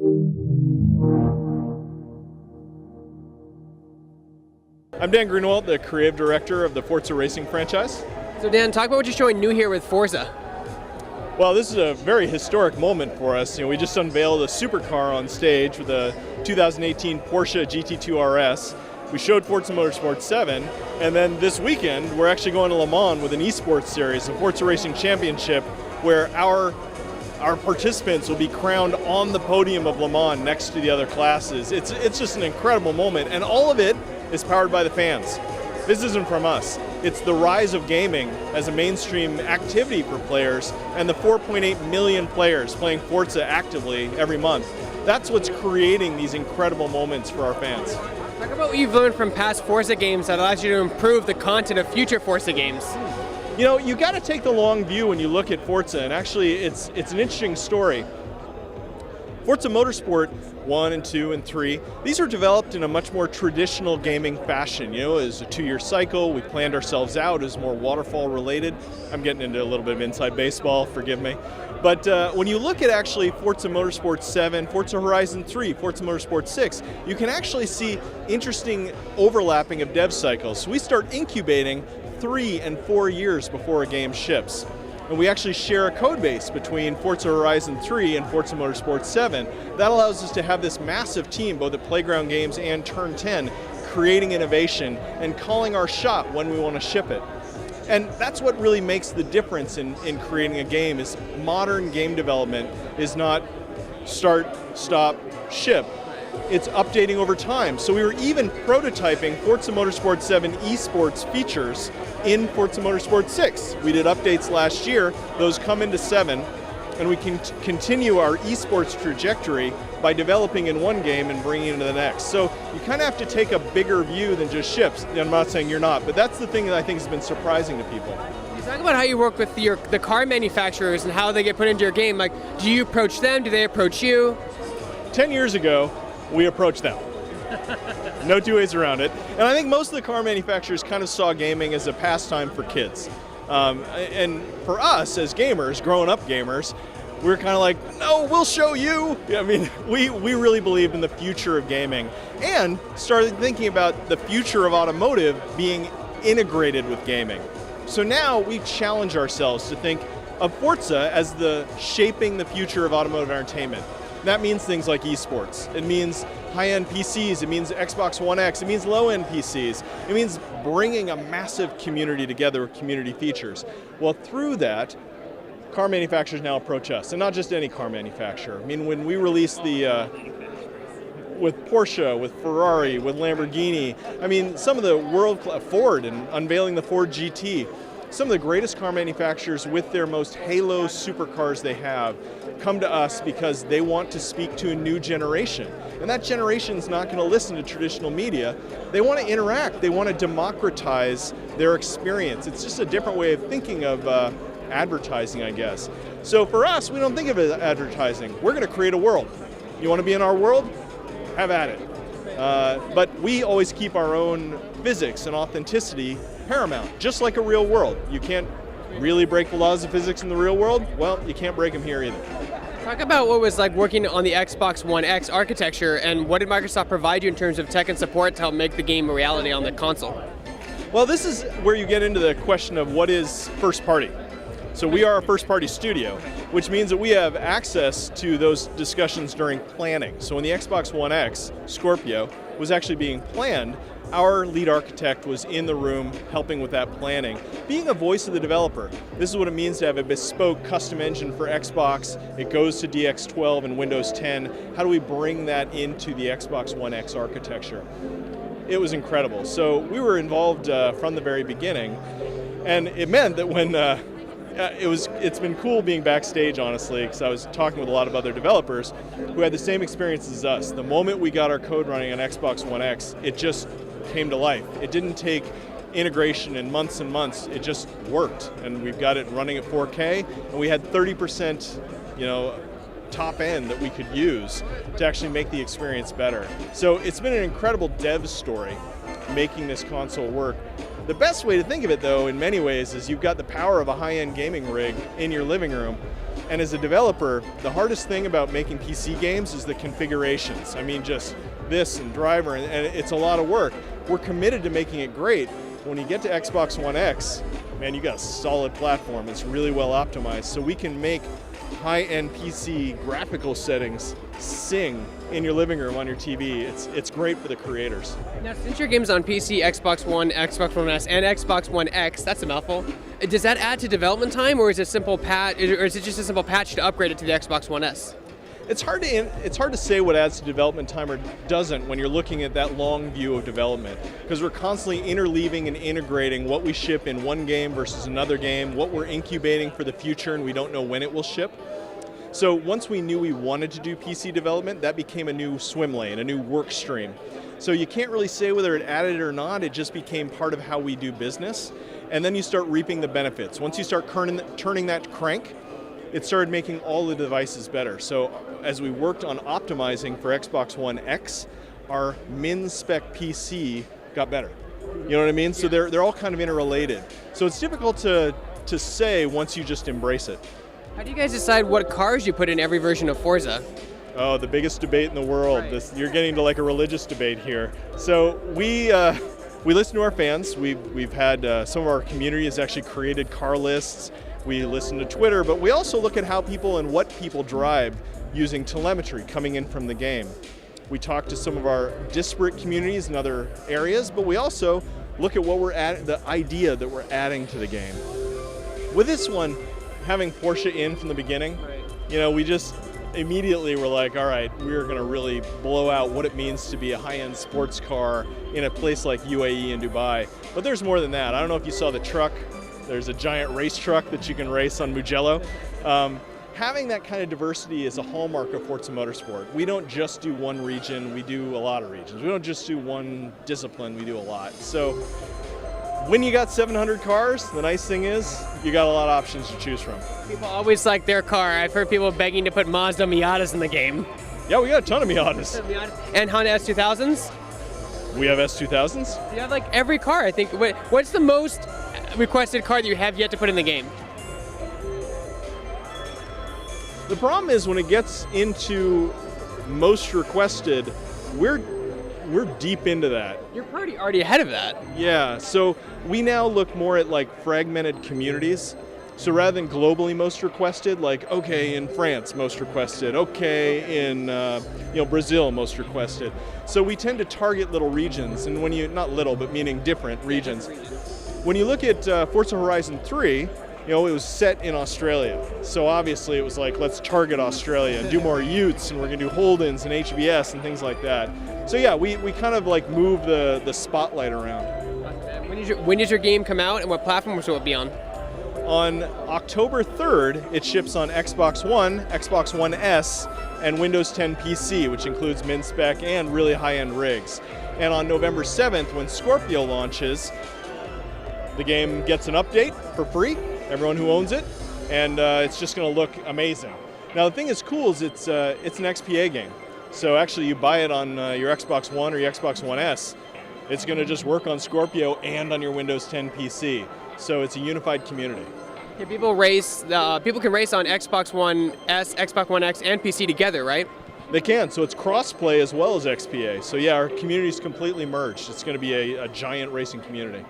I'm Dan Greenwald, the creative director of the Forza Racing franchise. So Dan, talk about what you're showing new here with Forza. Well, this is a very historic moment for us. We just unveiled a supercar on stage with a 2018 Porsche GT2 RS. We showed Forza Motorsport 7, and then this weekend we're actually going to Le Mans with an esports series, a Forza Racing Championship, where our participants will be crowned on the podium of Le Mans next to the other classes. It's just an incredible moment, and all of it is powered by the fans. This isn't from us. It's the rise of gaming as a mainstream activity for players, and the 4.8 million players playing Forza actively every month. That's what's creating these incredible moments for our fans. Talk about what you've learned from past Forza games that allows you to improve the content of future Forza games. You got to take the long view when you look at Forza, and actually it's an interesting story. Forza Motorsport 1 and 2 and 3, these were developed in a much more traditional gaming fashion. It was a 2-year cycle. We planned ourselves out. It was more waterfall related. I'm getting into a little bit of inside baseball, forgive me. But when you look at actually Forza Motorsport 7, Forza Horizon 3, Forza Motorsport 6, you can actually see interesting overlapping of dev cycles. So we start incubating 3 and 4 years before a game ships. And we actually share a code base between Forza Horizon 3 and Forza Motorsport 7. That allows us to have this massive team, both at Playground Games and Turn 10, creating innovation and calling our shot when we want to ship it. And that's what really makes the difference in creating a game, is modern game development is not start, stop, ship. It's updating over time. So we were even prototyping Forza Motorsport 7 esports features in Forza Motorsport 6. We did updates last year, those come into 7, and we can continue our esports trajectory by developing in one game and bringing it into the next. So you kind of have to take a bigger view than just ships. I'm not saying you're not, but that's the thing that I think has been surprising to people. You talk about how you work with the car manufacturers and how they get put into your game. Like, do you approach them? Do they approach you? 10 years ago, we approached them. No two ways around it. And I think most of the car manufacturers kind of saw gaming as a pastime for kids. And for us as gamers, grown-up gamers, we're kind of like, no, we'll show you. I mean, we really believed in the future of gaming and started thinking about the future of automotive being integrated with gaming. So now we challenge ourselves to think of Forza as the shaping the future of automotive entertainment. That means things like esports. It means high-end PCs. It means Xbox One X. It means low-end PCs. It means bringing a massive community together with community features. Well, through that, car manufacturers now approach us, and not just any car manufacturer. I mean, when we released with Porsche, with Ferrari, with Lamborghini, I mean, some of the Ford, and unveiling the Ford GT, some of the greatest car manufacturers with their most halo supercars they have come to us because they want to speak to a new generation. And that generation's not going to listen to traditional media. They want to interact. They want to democratize their experience. It's just a different way of thinking of advertising, I guess. So for us, we don't think of it as advertising. We're going to create a world. You want to be in our world? Have at it. But we always keep our own physics and authenticity paramount, just like a real world. You can't really break the laws of physics in the real world. Well, you can't break them here either. Talk about what it was like working on the Xbox One X architecture, and what did Microsoft provide you in terms of tech and support to help make the game a reality on the console? Well, this is where you get into the question of what is first party. So we are a first party studio, which means that we have access to those discussions during planning. So when the Xbox One X, Scorpio, was actually being planned, our lead architect was in the room helping with that planning, being a voice of the developer. This is what it means to have a bespoke custom engine for Xbox. It goes to DX12 and Windows 10. How do we bring that into the Xbox One X architecture? It was incredible. So we were involved from the very beginning, and it meant that when it's been cool being backstage, honestly, because I was talking with a lot of other developers who had the same experience as us. The moment we got our code running on Xbox One X, it just came to life. It didn't take integration in months and months. It just worked, and we've got it running at 4K, and we had 30%, top end that we could use to actually make the experience better. So it's been an incredible dev story making this console work. The best way to think of it, though, in many ways, is you've got the power of a high-end gaming rig in your living room, And as a developer, the hardest thing about making PC games is the configurations. I mean, just this and driver, and it's a lot of work. We're committed to making it great. When you get to Xbox One X, man, you got a solid platform. It's really well optimized, so we can make high-end PC graphical settings sing in your living room on your TV. It's great for the creators. Now, since your game's on PC, Xbox One, Xbox One S, and Xbox One X, that's a mouthful. Does that add to development time, or is it simple patch, or is it just a simple patch to upgrade it to the Xbox One S? It's hard to say what adds to development time or doesn't when you're looking at that long view of development, because we're constantly interleaving and integrating what we ship in one game versus another game, what we're incubating for the future, and we don't know when it will ship. So once we knew we wanted to do PC development, that became a new swim lane, a new work stream. So you can't really say whether it added it or not, it just became part of how we do business. And then you start reaping the benefits. Once you start turning that crank, it started making all the devices better. So as we worked on optimizing for Xbox One X, our min-spec PC got better. You know what I mean? So they're all kind of interrelated. So it's difficult to say once you just embrace it. How do you guys decide what cars you put in every version of Forza? Oh, the biggest debate in the world. Right. You're getting to like a religious debate here. So we listen to our fans. We've had some of our community has actually created car lists. We listen to Twitter, but we also look at how people and what people drive using telemetry coming in from the game. We talk to some of our disparate communities in other areas, but we also look at what we're the idea that we're adding to the game. With this one, having Porsche in from the beginning, you know, we just immediately were like, all right, we're going to really blow out what it means to be a high-end sports car in a place like UAE and Dubai. But there's more than that. I don't know if you saw the truck. There's a giant race truck that you can race on Mugello. Having that kind of diversity is a hallmark of Forza Motorsport. We don't just do one region, we do a lot of regions. We don't just do one discipline, we do a lot. So when you got 700 cars, the nice thing is you got a lot of options to choose from. People always like their car. I've heard people begging to put Mazda Miatas in the game. Yeah, we got a ton of Miatas. And Honda S2000s? We have S2000s. You have like every car, I think. What's the most requested car that you have yet to put in the game? The problem is when it gets into most requested, we're deep into that. You're pretty already ahead of that. Yeah, so we now look more at like fragmented communities. So rather than globally most requested, like okay in France most requested, okay in Brazil most requested. So we tend to target little regions, and when you not little but meaning different regions. When you look at Forza Horizon 3, it was set in Australia. So obviously it was like, let's target Australia and do more Utes, and we're gonna do Holdens and HBS and things like that. So yeah, we kind of like move the spotlight around. When does your game come out, and what platforms will it be on? On October 3rd, it ships on Xbox One, Xbox One S, and Windows 10 PC, which includes min-spec and really high-end rigs. And on November 7th, when Scorpio launches, the game gets an update for free, everyone who owns it, and it's just going to look amazing. Now the thing that's cool is it's an XPA game. So actually you buy it on your Xbox One or your Xbox One S, it's going to just work on Scorpio and on your Windows 10 PC. So it's a unified community. Yeah, people can race on Xbox One S, Xbox One X, and PC together, right? They can, so it's cross-play as well as XPA. So yeah, our community's completely merged. It's going to be a giant racing community.